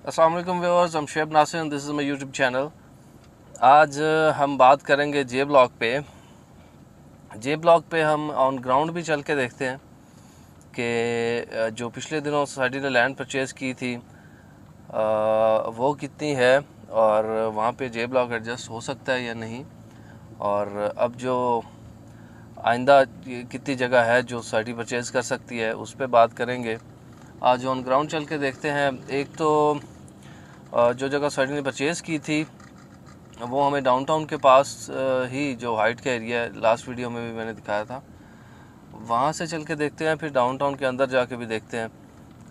अस्सलाम वालेकुम viewers, I'm Shoaib Nasir and this is my YouTube channel. आज हम बात करेंगे जे ब्लॉक पे। जे ब्लॉक पे हम ऑन ग्राउंड भी चल के देखते हैं कि जो पिछले दिनों सोसाइटी ने लैंड परचेज़ की थी वो कितनी है और वहाँ पे जे ब्लॉक एडजस्ट हो सकता है या नहीं, और अब जो आइंदा कितनी जगह है जो सोसाइटी परचेज़ कर सकती है उस पर बात करेंगे। आज ऑन ग्राउंड चल के देखते हैं। एक तो जो जगह सोसाइटी ने परचेज़ की थी वो हमें डाउनटाउन के पास ही, जो हाइट का एरिया है, लास्ट वीडियो में भी मैंने दिखाया था, वहाँ से चल के देखते हैं। फिर डाउनटाउन के अंदर जाके भी देखते हैं।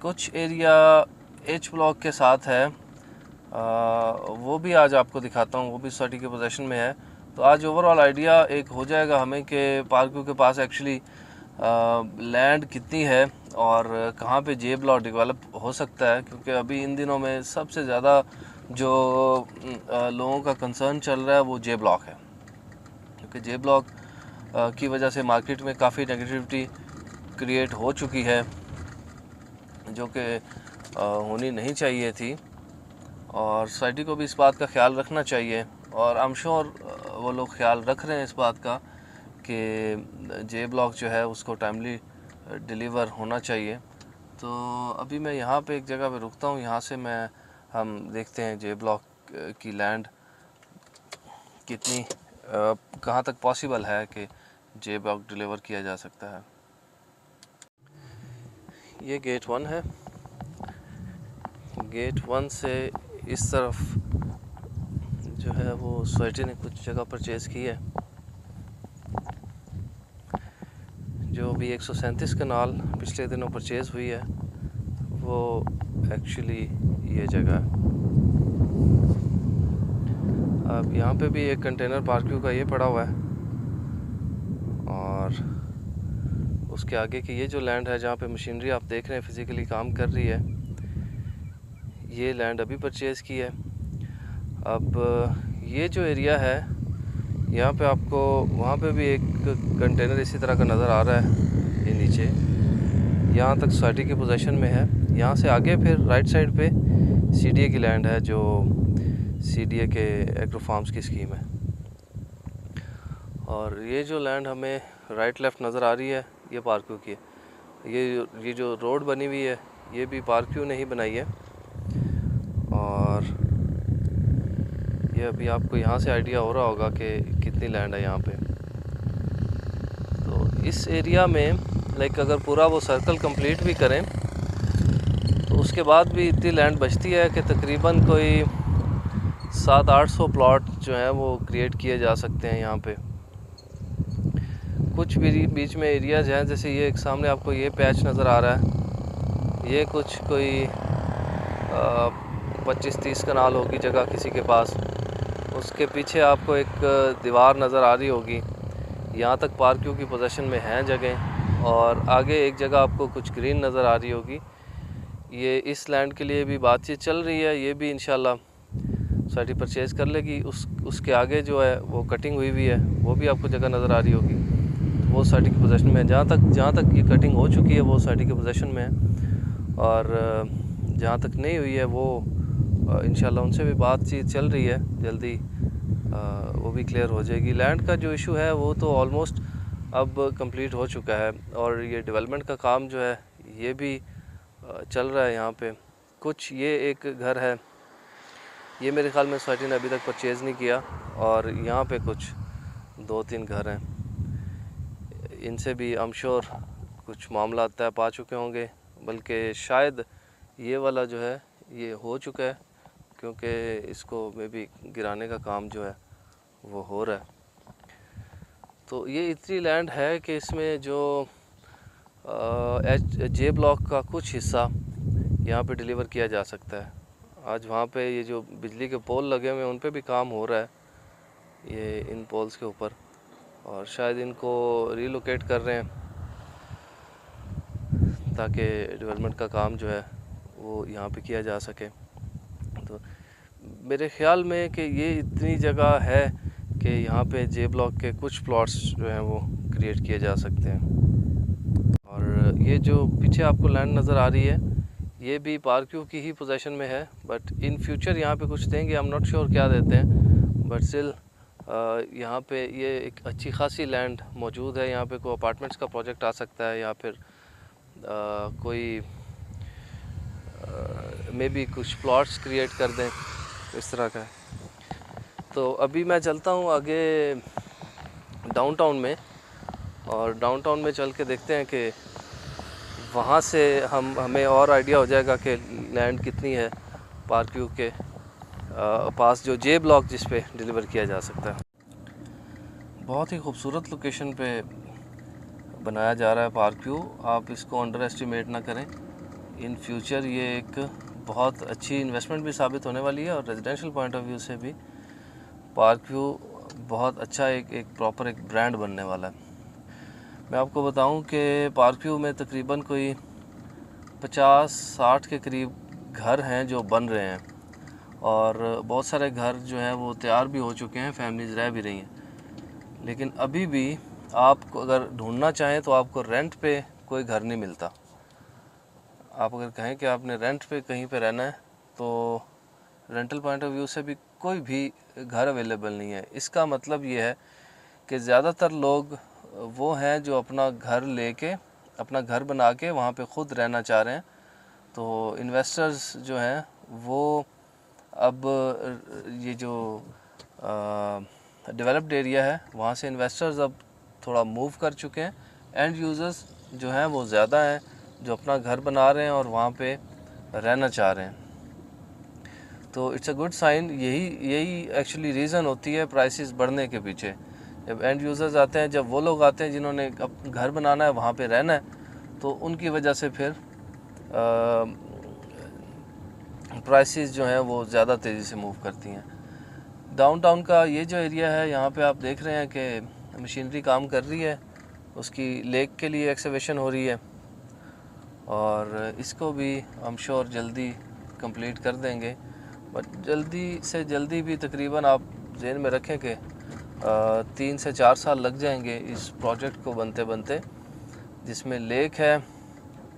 कुछ एरिया एच ब्लॉक के साथ है, वो भी आज आपको दिखाता हूँ, वो भी सोसाइटी के पोजीशन में है। तो आज ओवरऑल आइडिया एक हो जाएगा हमें कि पार्क के पास एक्चुअली लैंड कितनी है और कहाँ पे जे ब्लॉक डेवलप हो सकता है, क्योंकि अभी इन दिनों में सबसे ज़्यादा जो लोगों का कंसर्न चल रहा है वो जे ब्लॉक है, क्योंकि जे ब्लॉक की वजह से मार्केट में काफ़ी नेगेटिविटी क्रिएट हो चुकी है, जो कि होनी नहीं चाहिए थी। और सोसाइटी को भी इस बात का ख्याल रखना चाहिए, और आई एम श्योर वो लोग ख्याल रख रहे हैं इस बात का कि जे ब्लॉक जो है उसको टाइमली डिलीवर होना चाहिए। तो अभी मैं यहाँ पे एक जगह पे रुकता हूँ, यहाँ से हम देखते हैं जे ब्लॉक की लैंड कितनी कहाँ तक पॉसिबल है कि जे ब्लॉक डिलीवर किया जा सकता है। ये गेट 1 है। गेट 1 से इस तरफ जो है वो सोसाइटी ने कुछ जगह परचेज़ की है। जो भी 137 कनाल पिछले दिनों परचेज़ हुई है वो एक्चुअली ये जगह है। अब यहाँ पे भी एक कंटेनर पार्किंग का ये पड़ा हुआ है, और उसके आगे की ये जो लैंड है जहाँ पे मशीनरी आप देख रहे हैं फिज़िकली काम कर रही है, ये लैंड अभी परचेज़ की है। अब ये जो एरिया है यहाँ पे आपको, वहाँ पे भी एक कंटेनर इसी तरह का नज़र आ रहा है। ये नीचे यहाँ तक सोसाइटी के पोजीशन में है। यहाँ से आगे फिर राइट साइड पे सीडीए की लैंड है, जो सीडीए के एग्रो फार्म्स की स्कीम है। और ये जो लैंड हमें राइट लेफ़्ट नज़र आ रही है ये पार्क्यू की है। ये जो रोड बनी हुई है ये भी पार्क्यू ने ही बनाई है। और ये अभी आपको यहाँ से आइडिया हो रहा होगा कि कितनी लैंड है यहाँ पे। तो इस एरिया में लाइक अगर पूरा वो सर्कल कंप्लीट भी करें तो उसके बाद भी इतनी लैंड बचती है कि तकरीबन कोई 700-800 प्लॉट जो है वो क्रिएट किए जा सकते हैं यहाँ पे। कुछ भी बीच में एरियाज़ हैं, जैसे ये एक सामने आपको ये पैच नज़र आ रहा है, ये कुछ कोई 25-30 कनाल होगी जगह किसी के पास। उसके पीछे आपको एक दीवार नज़र आ रही होगी, यहाँ तक पार्किंग की पोजीशन में है जगह। और आगे एक जगह आपको कुछ ग्रीन नज़र आ रही होगी। ये इस लैंड के लिए भी बातचीत चल रही है, ये भी इंशाल्लाह सोसाइटी परचेज़ कर लेगी। उसके आगे जो है वो कटिंग हुई है, वो भी आपको जगह नज़र आ रही होगी, तो वो सोसाइटी की पोजीशन में है। जहाँ तक ये कटिंग हो चुकी है वो सोसाइटी के पोजीशन में है, और जहाँ तक नहीं हुई है वो इंशाल्लाह उनसे भी बातचीत चल रही है, जल्दी वो भी क्लियर हो जाएगी। लैंड का जो इशू है वो तो ऑलमोस्ट अब कंप्लीट हो चुका है, और ये डेवलपमेंट का काम जो है ये भी चल रहा है यहाँ पे। कुछ ये एक घर है, ये मेरे ख्याल में सोसाइटी ने अभी तक परचेज़ नहीं किया, और यहाँ पे कुछ 2-3 घर हैं, इनसे भी आई एम श्योर कुछ मामला तय पा चुके होंगे, बल्कि शायद ये वाला जो है ये हो चुका है, क्योंकि इसको मे भी गिराने का काम जो है वो हो रहा है। तो ये इतनी लैंड है कि इसमें जो जे ब्लॉक का कुछ हिस्सा यहाँ पे डिलीवर किया जा सकता है। आज वहाँ पे ये जो बिजली के पोल लगे हुए हैं उन पे भी काम हो रहा है, ये इन पोल्स के ऊपर, और शायद इनको रीलोकेट कर रहे हैं ताकि डेवलपमेंट का काम जो है वो यहाँ पे किया जा सके। तो मेरे ख्याल में कि ये इतनी जगह है कि यहाँ पे जे ब्लॉक के कुछ प्लॉट्स जो हैं वो क्रिएट किए जा सकते हैं। और ये जो पीछे आपको लैंड नज़र आ रही है ये भी पार्क्यू की ही पोजीशन में है, बट इन फ्यूचर यहाँ पे कुछ देंगे, आई एम नॉट श्योर क्या देते हैं, बट स्टिल यहाँ पे ये एक अच्छी खासी लैंड मौजूद है। यहाँ पे कोई अपार्टमेंट्स का प्रोजेक्ट आ सकता है, या फिर कोई मे बी कुछ प्लॉट्स क्रिएट कर दें, इस तरह का है। तो अभी मैं चलता हूँ आगे डाउनटाउन में, और डाउनटाउन में चल के देखते हैं कि वहाँ से हमें और आइडिया हो जाएगा कि लैंड कितनी है पार्क्यू के पास, जो जे ब्लॉक जिस पे डिलीवर किया जा सकता है। बहुत ही खूबसूरत लोकेशन पे बनाया जा रहा है पार्क्यू, आप इसको अंडर एस्टिमेट ना करें। इन फ्यूचर ये एक बहुत अच्छी इन्वेस्टमेंट भी साबित होने वाली है, और रेजिडेंशियल पॉइंट ऑफ व्यू से भी पार्क्यू बहुत अच्छा एक प्रॉपर एक ब्रांड बनने वाला है। मैं आपको बताऊं कि पार्क्यू में तकरीबन कोई 50-60 के करीब घर हैं जो बन रहे हैं, और बहुत सारे घर जो हैं वो तैयार भी हो चुके हैं, फैमिलीज़ रह भी रही हैं। लेकिन अभी भी आपको अगर ढूंढना चाहें तो आपको रेंट पे कोई घर नहीं मिलता। आप अगर कहें कि आपने रेंट पे कहीं पे रहना है, तो रेंटल पॉइंट ऑफ व्यू से भी कोई भी घर अवेलेबल नहीं है। इसका मतलब ये है कि ज़्यादातर लोग वो हैं जो अपना घर लेके, अपना घर बना के वहाँ पे ख़ुद रहना चाह रहे हैं। तो इन्वेस्टर्स जो हैं वो अब ये जो डेवलप्ड एरिया है वहाँ से इन्वेस्टर्स अब थोड़ा मूव कर चुके हैं। एंड यूज़र्स जो हैं वो ज़्यादा हैं जो अपना घर बना रहे हैं और वहाँ पे रहना चाह रहे हैं। तो इट्स अ गुड साइन। यही एक्चुअली रीज़न होती है प्राइसेस बढ़ने के पीछे। जब एंड यूज़र्स आते हैं, जब वो लोग आते हैं जिन्होंने अब घर बनाना है, वहाँ पे रहना है, तो उनकी वजह से फिर प्राइसेस जो हैं वो ज़्यादा तेज़ी से मूव करती हैं। डाउनटाउन का ये जो एरिया है, यहाँ पे आप देख रहे हैं कि मशीनरी काम कर रही है, उसकी लेक के लिए एक्सकवेशन हो रही है, और इसको भी हम श्योर जल्दी कंप्लीट कर देंगे। बट जल्दी से जल्दी भी तकरीबन आप ज़हन में रखें कि 3 से 4 साल लग जाएंगे इस प्रोजेक्ट को बनते बनते, जिसमें लेक है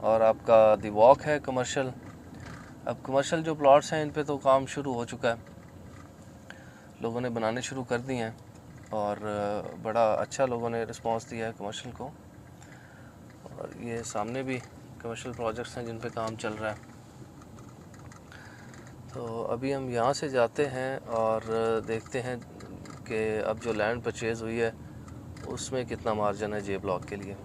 और आपका दी वॉक है कमर्शियल। अब कमर्शियल जो प्लॉट्स हैं इन पे तो काम शुरू हो चुका है, लोगों ने बनाने शुरू कर दिए हैं, और बड़ा अच्छा लोगों ने रिस्पांस दिया है कमर्शियल को। और ये सामने भी कमर्शियल प्रोजेक्ट्स हैं जिन पे काम चल रहा है। तो अभी हम यहाँ से जाते हैं और देखते हैं कि अब जो लैंड परचेज़ हुई है उसमें कितना मार्जिन है जे ब्लॉक के लिए।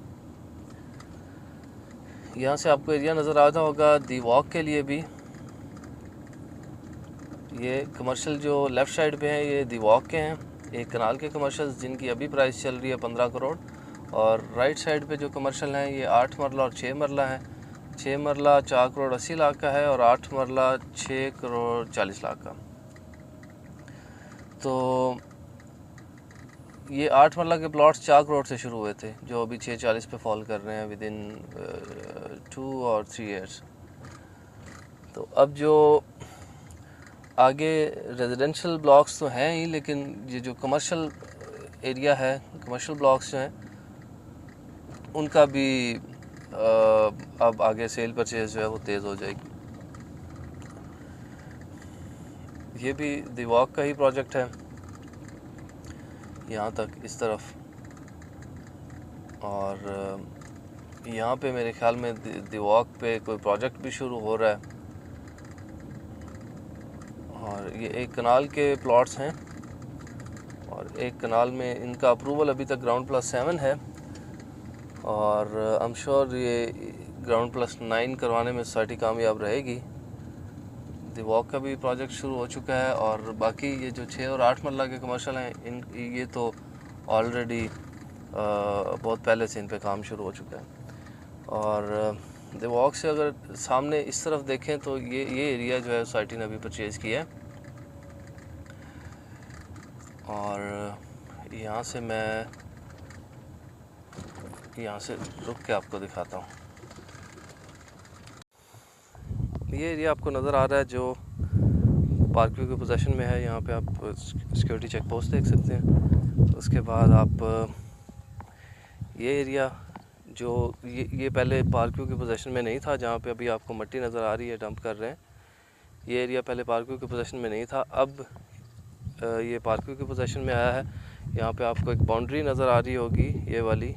यहाँ से आपको एरिया नज़र आता होगा दी वॉक के लिए भी। ये कमर्शियल जो लेफ़्ट साइड पे हैं ये दी वॉक के हैं, एक कनाल के कमर्शियल्स जिनकी अभी प्राइस चल रही है 15 करोड़। और राइट साइड पे जो कमर्शियल हैं ये 8 मरला और 6 मरला है। 6 मरला 4 करोड़ 80 लाख का है, और 8 मरला 6 करोड़ 40 लाख का। तो ये 8 मरला के प्लॉट्स 4 करोड़ से शुरू हुए थे, जो अभी 640 पे फॉल कर रहे हैं विद इन 2 और 3 ईयर्स। तो अब जो आगे रेजिडेंशियल ब्लॉक्स तो हैं ही, लेकिन ये जो कमर्शियल एरिया है, कमर्शियल ब्लॉक्स जो हैं उनका भी अब आगे सेल परचेज जो है वो तेज़ हो जाएगी। ये भी दी वॉक का ही प्रोजेक्ट है यहाँ तक इस तरफ, और यहाँ पे मेरे ख्याल में दी वॉक पे कोई प्रोजेक्ट भी शुरू हो रहा है। और ये एक कनाल के प्लॉट्स हैं, और एक कनाल में इनका अप्रूवल अभी तक ग्राउंड प्लस 7 है, और आई एम श्योर ये ग्राउंड प्लस 9 करवाने में सोसाइटी कामयाब रहेगी। दी वॉक का भी प्रोजेक्ट शुरू हो चुका है, और बाकी ये जो 6 और 8 मरला के कमर्शियल हैं इन ये तो ऑलरेडी बहुत पहले से इन पे काम शुरू हो चुका है। और दी वॉक से अगर सामने इस तरफ देखें तो ये एरिया जो है सोसाइटी ने अभी परचेज़ किया है। और यहाँ से मैं यहाँ से रुक के आपको दिखाता हूँ। ये एरिया आपको नज़र आ रहा है जो पार्कव्यू के पोजीशन में है। यहाँ पे आप सिक्योरिटी चेक पोस्ट देख सकते हैं। उसके बाद आप ये एरिया जो ये पहले पार्कियों की पोजीशन में नहीं था, जहाँ पे अभी आपको मट्टी नज़र आ रही है डंप कर रहे हैं। ये एरिया पहले पार्कियों की पोजीशन में नहीं था, अब ये पार्कियों की पोजीशन में आया है। यहाँ पे आपको एक बाउंड्री नज़र आ रही होगी, ये वाली,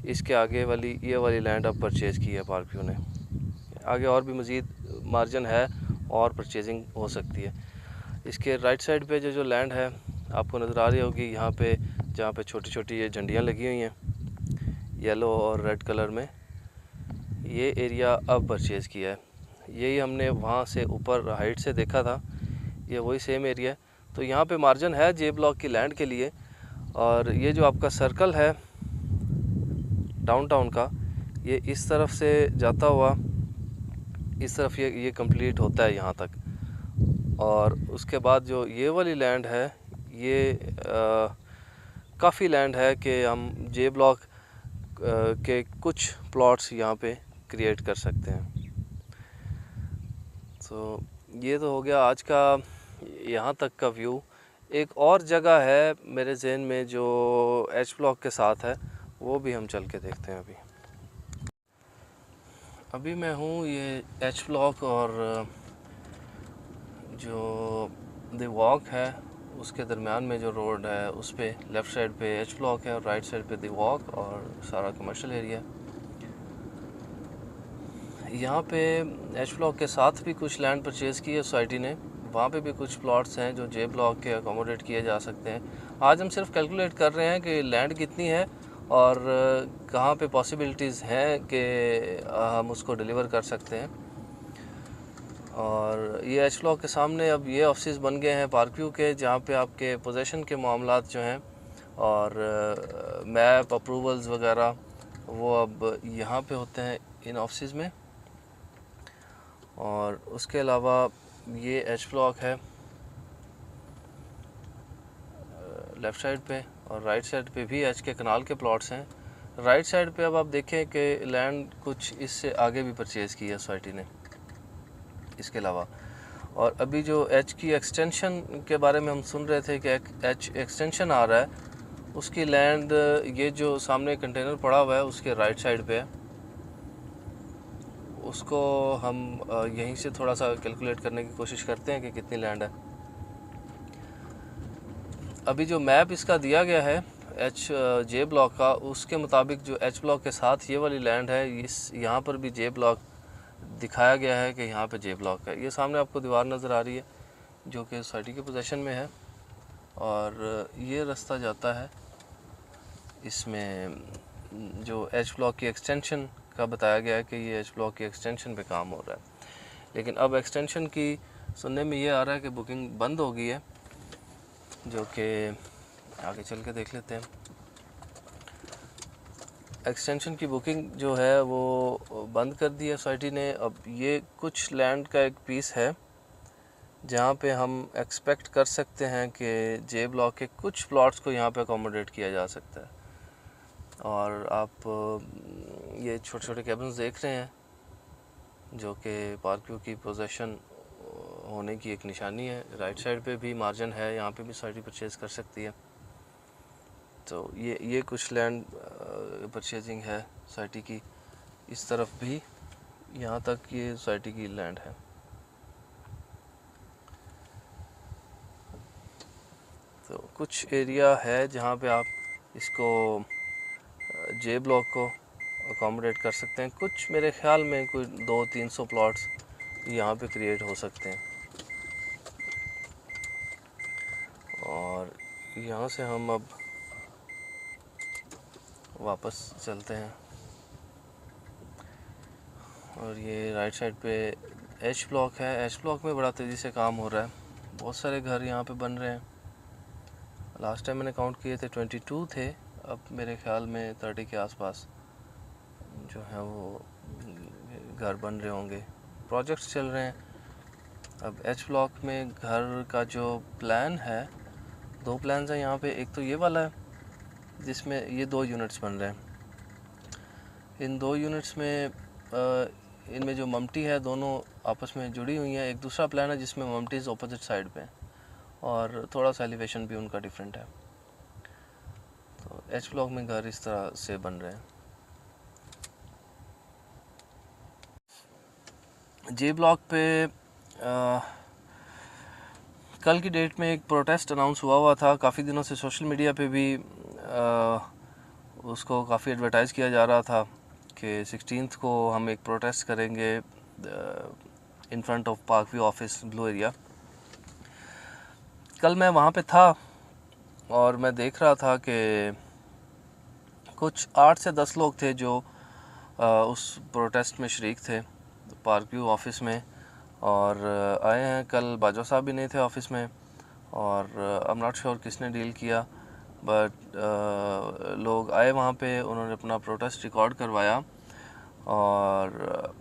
इसके आगे वाली ये वाली लैंड अब परचेज़ की है पार्कियों ने। आगे और भी मज़ीद मार्जिन है और परचेजिंग हो सकती है। इसके राइट साइड पे जो लैंड है आपको नज़र आ रही होगी, यहाँ पे जहाँ पे छोटी छोटी ये झंडियाँ लगी हुई हैं येलो और रेड कलर में, ये एरिया अब परचेज़ किया है। यही हमने वहाँ से ऊपर हाइट से देखा था, ये वही सेम एरिया है। तो यहाँ पे मार्जिन है जे ब्लॉक की लैंड के लिए। और ये जो आपका सर्कल है डाउनटाउन का, ये इस तरफ से जाता हुआ इस तरफ ये कंप्लीट होता है यहाँ तक। और उसके बाद जो ये वाली लैंड है, ये काफ़ी लैंड है कि हम जे ब्लॉक के कुछ प्लॉट्स यहाँ पे क्रिएट कर सकते हैं। तो ये तो हो गया आज का यहाँ तक का व्यू। एक और जगह है मेरे जहन में जो एच ब्लॉक के साथ है, वो भी हम चल के देखते हैं। अभी मैं हूँ ये एच ब्लॉक और जो द वॉक है उसके दरमियान में जो रोड है उस पे लेफ़्ट साइड पे एच ब्लॉक है और राइट साइड पे द वॉक और सारा कमर्शियल एरिया। यहाँ पे एच ब्लॉक के साथ भी कुछ लैंड परचेज़ की है सोसाइटी ने, वहाँ पे भी कुछ प्लॉट्स हैं जो जे ब्लॉक के अकोमोडेट किए जा सकते हैं। आज हम सिर्फ कैलकुलेट कर रहे हैं कि लैंड कितनी है और कहाँ पे पॉसिबिलिटीज़ हैं कि हम उसको डिलीवर कर सकते हैं। और ये एच ब्लॉक के सामने अब ये ऑफिस बन गए हैं पार्कव्यू के, जहाँ पे आपके पोजेशन के मामलात जो हैं और मैप अप्रूवल्स वगैरह वो अब यहाँ पे होते हैं इन ऑफिस में। और उसके अलावा ये एच ब्लॉक है लेफ़्ट साइड पे और राइट साइड पे भी एच के कनाल के प्लॉट्स हैं। राइट साइड पे अब आप देखें कि लैंड कुछ इससे आगे भी परचेज़ की है सोसाइटी ने इसके अलावा। और अभी जो एच की एक्सटेंशन के बारे में हम सुन रहे थे कि एच एक्सटेंशन आ रहा है, उसकी लैंड ये जो सामने कंटेनर पड़ा हुआ है उसके राइट साइड पे है। उसको हम यहीं से थोड़ा सा कैलकुलेट करने की कोशिश करते हैं कि कितनी लैंड है। अभी जो मैप इसका दिया गया है एच जे ब्लॉक का, उसके मुताबिक जो एच ब्लॉक के साथ ये वाली लैंड है, इस यहाँ पर भी जे ब्लॉक दिखाया गया है कि यहाँ पे जे ब्लॉक है। ये सामने आपको दीवार नज़र आ रही है जो कि सोसाइटी के पोजीशन में है और ये रास्ता जाता है इसमें जो एच ब्लॉक की एक्सटेंशन का बताया गया है कि ये एच ब्लॉक की एक्सटेंशन पे काम हो रहा है। लेकिन अब एक्सटेंशन की सुनने में ये आ रहा है कि बुकिंग बंद हो गई है, जो कि आगे चल के देख लेते हैं। एक्सटेंशन की बुकिंग जो है वो बंद कर दी है सोसाइटी ने। अब ये कुछ लैंड का एक पीस है जहाँ पे हम एक्सपेक्ट कर सकते हैं कि जे ब्लॉक के कुछ प्लॉट्स को यहाँ पे अकोमोडेट किया जा सकता है। और आप ये छोटे छोटे कैबिन्स देख रहे हैं जो कि पार्कव्यू की पोजीशन होने की एक निशानी है। राइट साइड पे भी मार्जिन है, यहाँ पे भी सोसाइटी परचेज़ कर सकती है। तो ये कुछ लैंड परचेजिंग है सोसाइटी की। इस तरफ भी यहाँ तक ये सोसाइटी की लैंड है। तो कुछ एरिया है जहाँ पे आप इसको जे ब्लॉक को अकोमोडेट कर सकते हैं। कुछ मेरे ख्याल में कोई 200-300 प्लॉट्स यहाँ पे क्रिएट हो सकते हैं। और यहाँ से हम अब वापस चलते हैं और ये राइट साइड पे एच ब्लॉक है। एच ब्लॉक में बड़ा तेज़ी से काम हो रहा है, बहुत सारे घर यहाँ पे बन रहे हैं। लास्ट टाइम मैंने काउंट किए थे 22 थे, अब मेरे ख्याल में 30 के आसपास जो है वो घर बन रहे होंगे, प्रोजेक्ट्स चल रहे हैं। अब एच ब्लॉक में घर का जो प्लान है, 2 प्लान्स हैं यहाँ पे। एक तो ये वाला है जिसमें ये 2 यूनिट्स बन रहे हैं। इन 2 यूनिट्स में इनमें जो ममटी है दोनों आपस में जुड़ी हुई हैं। एक दूसरा प्लान है जिसमें ममटीज़ ऑपोजिट साइड पे और थोड़ा सा एलिवेशन भी उनका डिफरेंट है। तो एच ब्लॉक में घर इस तरह से बन रहे हैं। जे ब्लॉक पे कल की डेट में एक प्रोटेस्ट अनाउंस हुआ था। काफ़ी दिनों से सोशल मीडिया पे भी उसको काफ़ी एडवर्टाइज़ किया जा रहा था कि 16 को हम एक प्रोटेस्ट करेंगे in front of park view office blue area. कल मैं वहाँ पे था और मैं देख रहा था कि कुछ 8 से 10 लोग थे जो उस प्रोटेस्ट में शरीक थे पार्क व्यू ऑफिस में, और आए हैं। कल बाजवा साहब भी नहीं थे ऑफिस में, और आई एम नॉट श्योर किसने डील किया, बट लोग आए वहाँ पे, उन्होंने अपना प्रोटेस्ट रिकॉर्ड करवाया, और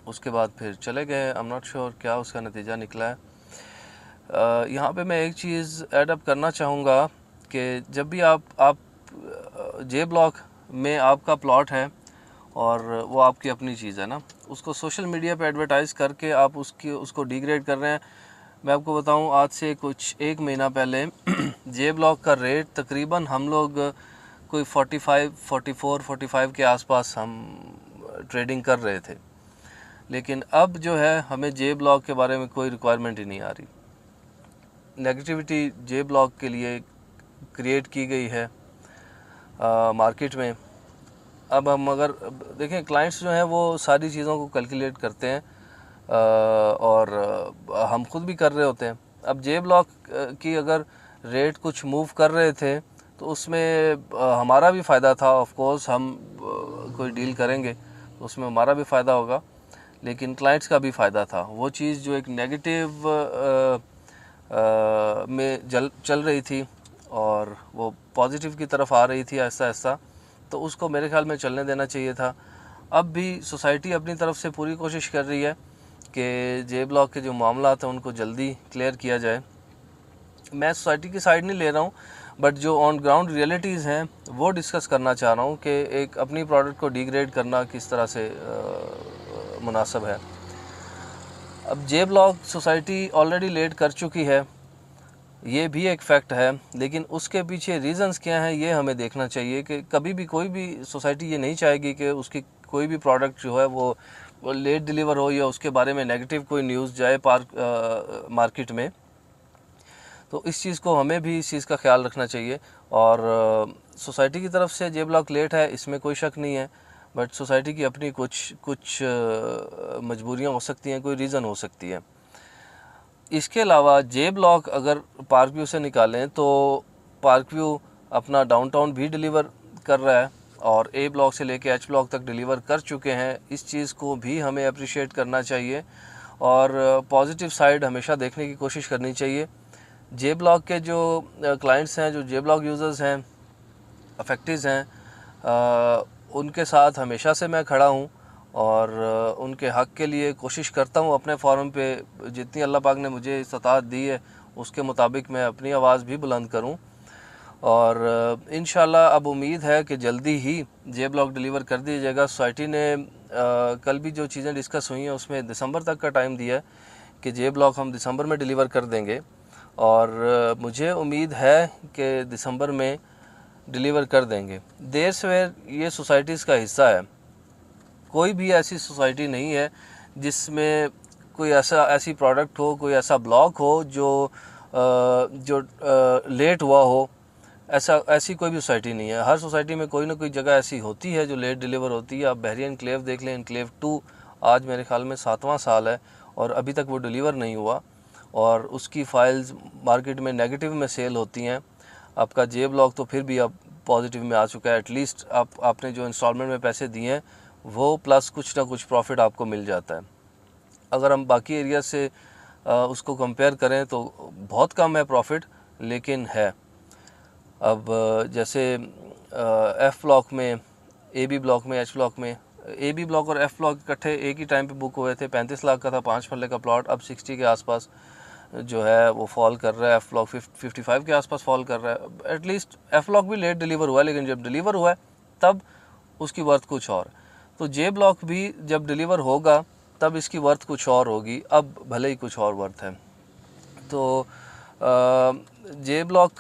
उसके बाद फिर चले गए। आई एम नॉट श्योर क्या उसका नतीजा निकला है। यहाँ पे मैं एक चीज़ ऐड अप करना चाहूँगा कि जब भी आप जे ब्लॉक में आपका प्लॉट है और वो आपकी अपनी चीज़ है ना, उसको सोशल मीडिया पे एडवर्टाइज़ करके आप उसको डिग्रेड कर रहे हैं। मैं आपको बताऊं, आज से कुछ 1 महीना पहले जे ब्लॉक का रेट तकरीबन हम लोग कोई 45 के आसपास हम ट्रेडिंग कर रहे थे, लेकिन अब जो है हमें जे ब्लॉक के बारे में कोई रिक्वायरमेंट ही नहीं आ रही। नेगेटिविटी जे ब्लॉक के लिए क्रिएट की गई है मार्केट में। अब हम अगर देखें, क्लाइंट्स जो हैं वो सारी चीज़ों को कैलकुलेट करते हैं, और हम खुद भी कर रहे होते हैं। अब जे ब्लॉक की अगर रेट कुछ मूव कर रहे थे तो उसमें हमारा भी फ़ायदा था। ऑफ कोर्स हम कोई डील करेंगे तो उसमें हमारा भी फ़ायदा होगा, लेकिन क्लाइंट्स का भी फ़ायदा था। वो चीज़ जो एक नेगेटिव में चल रही थी और वो पॉजिटिव की तरफ आ रही थी ऐसा ऐसा, तो उसको मेरे ख्याल में चलने देना चाहिए था। अब भी सोसाइटी अपनी तरफ से पूरी कोशिश कर रही है कि जे ब्लॉक के जो मामला हैं उनको जल्दी क्लियर किया जाए। मैं सोसाइटी की साइड नहीं ले रहा हूँ, बट जो ऑन ग्राउंड रियलिटीज़ हैं वो डिस्कस करना चाह रहा हूँ कि एक अपनी प्रोडक्ट को डिग्रेड करना किस तरह से मुनासिब है। अब J block society already late कर चुकी है, ये भी एक फैक्ट है, लेकिन उसके पीछे रीज़न्स क्या हैं ये हमें देखना चाहिए। कि कभी भी कोई भी सोसाइटी ये नहीं चाहेगी कि उसकी कोई भी प्रोडक्ट जो है वो लेट डिलीवर हो या उसके बारे में नेगेटिव कोई न्यूज़ जाए मार्केट में। तो इस चीज़ को हमें भी इस चीज़ का ख्याल रखना चाहिए। और सोसाइटी की तरफ से जे ब्लॉक लेट है इसमें कोई शक नहीं है, बट सोसाइटी की अपनी कुछ मजबूरियाँ हो सकती हैं, कोई रीज़न हो सकती है। इसके अलावा जे ब्लॉक अगर पार्क व्यू से निकालें तो पार्क व्यू अपना डाउनटाउन भी डिलीवर कर रहा है और ए ब्लॉक से लेके एच ब्लॉक तक डिलीवर कर चुके हैं। इस चीज़ को भी हमें अप्रिशिएट करना चाहिए और पॉजिटिव साइड हमेशा देखने की कोशिश करनी चाहिए। जे ब्लॉक के जो क्लाइंट्स हैं, जो जे ब्लॉक यूज़र्स हैं, अफेक्टिव्स हैं, उनके साथ हमेशा से मैं खड़ा हूँ और उनके हक़ के लिए कोशिश करता हूँ। अपने फोरम पे जितनी अल्लाह पाक ने मुझे इस्तात दी है उसके मुताबिक मैं अपनी आवाज़ भी बुलंद करूँ। और इंशाल्लाह अब उम्मीद है कि जल्दी ही जे ब्लॉक डिलीवर कर दिया जाएगा। सोसाइटी ने कल भी जो चीज़ें डिस्कस हुई हैं उसमें दिसंबर तक का टाइम दिया है कि जे ब्लॉक हम दिसंबर में डिलीवर कर देंगे, और मुझे उम्मीद है कि दिसंबर में डिलीवर कर देंगे। देर सवेर ये सोसाइटीज़ का हिस्सा है। कोई भी ऐसी सोसाइटी नहीं है जिसमें कोई ऐसी प्रोडक्ट हो, कोई ऐसा ब्लॉक हो जो लेट हुआ हो। ऐसी कोई भी सोसाइटी नहीं है। हर सोसाइटी में कोई ना कोई जगह ऐसी होती है जो लेट डिलीवर होती है। आप बहरिया एनक्लेव देख लें, एनक्लेव 2 आज मेरे ख्याल में 7वां साल है और अभी तक वो डिलीवर नहीं हुआ, और उसकी फ़ाइल्स मार्केट में नेगेटिव में सेल होती हैं। आपका जे ब्लॉक तो फिर भी अब पॉजिटिव में आ चुका है। एटलीस्ट आपने जो इंस्टॉलमेंट में पैसे दिए हैं वो प्लस कुछ ना कुछ प्रॉफिट आपको मिल जाता है। अगर हम बाकी एरिया से उसको कंपेयर करें तो बहुत कम है प्रॉफिट, लेकिन है। अब जैसे एफ़ ब्लॉक में, ए बी ब्लॉक में, एच ब्लॉक में, ए बी ब्लॉक और एफ़ ब्लॉक इकट्ठे एक ही टाइम पे बुक हुए थे। 35 लाख का था 5 मरले का प्लॉट, अब 60 के आसपास जो है वो फॉल कर रहा है। एफ़ ब्लॉक 55 के आसपास फॉल कर रहा है। एटलीस्ट एफ़ ब्लॉक भी लेट डिलीवर हुआ है, लेकिन जब डिलीवर हुआ है तब उसकी वर्थ कुछ और। तो जे ब्लॉक भी जब डिलीवर होगा तब इसकी वर्थ कुछ और होगी, अब भले ही कुछ और वर्थ है। तो जे ब्लॉक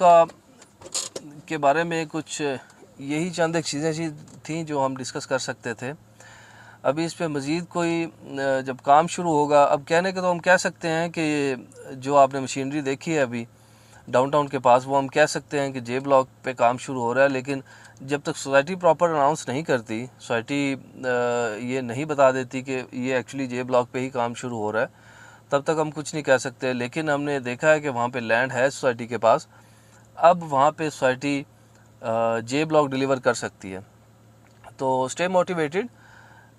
के बारे में कुछ यही चंद एक चीज़ें थी जो हम डिस्कस कर सकते थे। अभी इस पे मज़ीद कोई जब काम शुरू होगा, अब कहने के तो हम कह सकते हैं कि जो आपने मशीनरी देखी है अभी डाउनटाउन के पास, वो हम कह सकते हैं कि जे ब्लॉक पे काम शुरू हो रहा है। लेकिन जब तक सोसाइटी प्रॉपर अनाउंस नहीं करती, सोसाइटी ये नहीं बता देती कि ये एक्चुअली जे ब्लॉक पे ही काम शुरू हो रहा है, तब तक हम कुछ नहीं कह सकते। लेकिन हमने देखा है कि वहाँ पे लैंड है सोसाइटी के पास, अब वहाँ पे सोसाइटी जे ब्लॉक डिलीवर कर सकती है। तो स्टे मोटिवेटेड,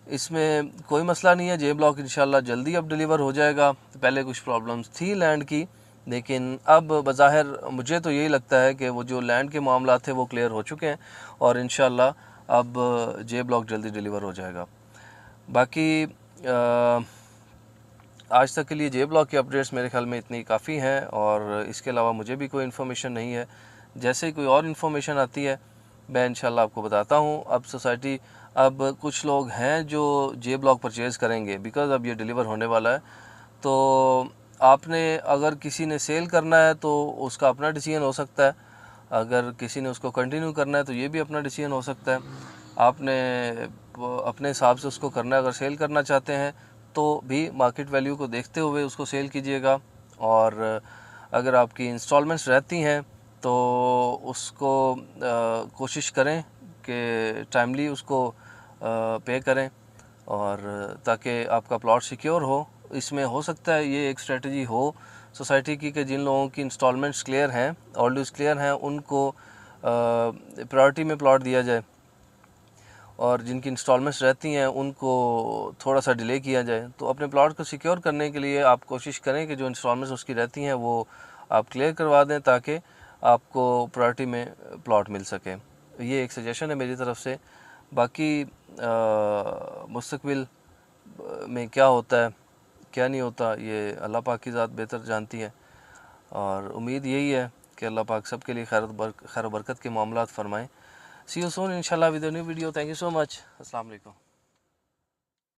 इसमें कोई मसला नहीं है। जे ब्लॉक इंशाल्लाह जल्दी अब डिलीवर हो जाएगा। पहले कुछ प्रॉब्लम्स थी लैंड की, लेकिन अब बज़ाहिर मुझे तो यही लगता है कि वो जो लैंड के मामला थे वो क्लियर हो चुके हैं और इंशाल्लाह अब जे ब्लॉक जल्दी डिलीवर हो जाएगा। बाकी आज तक के लिए जे ब्लॉक की अपडेट्स मेरे ख्याल में इतनी काफ़ी हैं और इसके अलावा मुझे भी कोई इन्फॉर्मेशन नहीं है। जैसे ही कोई और इन्फॉर्मेशन आती है मैं इंशाल्लाह आपको बताता हूँ। अब सोसाइटी, अब कुछ लोग हैं जो जे ब्लॉक परचेज़ करेंगे बिकॉज़ अब ये डिलीवर होने वाला है। तो आपने, अगर किसी ने सेल करना है तो उसका अपना डिसीजन हो सकता है, अगर किसी ने उसको कंटिन्यू करना है तो ये भी अपना डिसीजन हो सकता है। आपने अपने हिसाब से उसको करना है। अगर सेल करना चाहते हैं तो भी मार्केट वैल्यू को देखते हुए उसको सेल कीजिएगा, और अगर आपकी इंस्टॉलमेंट्स रहती हैं तो उसको कोशिश करें कि टाइमली उसको पे करें, और ताकि आपका प्लॉट सिक्योर हो। इसमें हो सकता है ये एक स्ट्रेटजी हो सोसाइटी की कि जिन लोगों की इंस्टॉलमेंट्स क्लियर हैं, ऑल ड्यूज क्लियर हैं, उनको प्रायोरिटी में प्लॉट दिया जाए, और जिनकी इंस्टॉलमेंट्स रहती हैं उनको थोड़ा सा डिले किया जाए। तो अपने प्लॉट को सिक्योर करने के लिए आप कोशिश करें कि जो इंस्टॉलमेंट्स उसकी रहती हैं वो आप क्लियर करवा दें, ताकि आपको प्रायोरिटी में प्लॉट मिल सके। ये एक सजेशन है मेरी तरफ से। बाकी मुस्तकबिल में क्या होता है क्या नहीं होता, ये अल्लाह पाक की ज़ात बेहतर जानती है, और उम्मीद यही है कि अल्लाह पाक सब के लिए खैर बरकत के मामलात फरमाएँ। सी यू सून इंशाल्लाह with a new video. Thank you so much. अस्सलाम वालेकुम।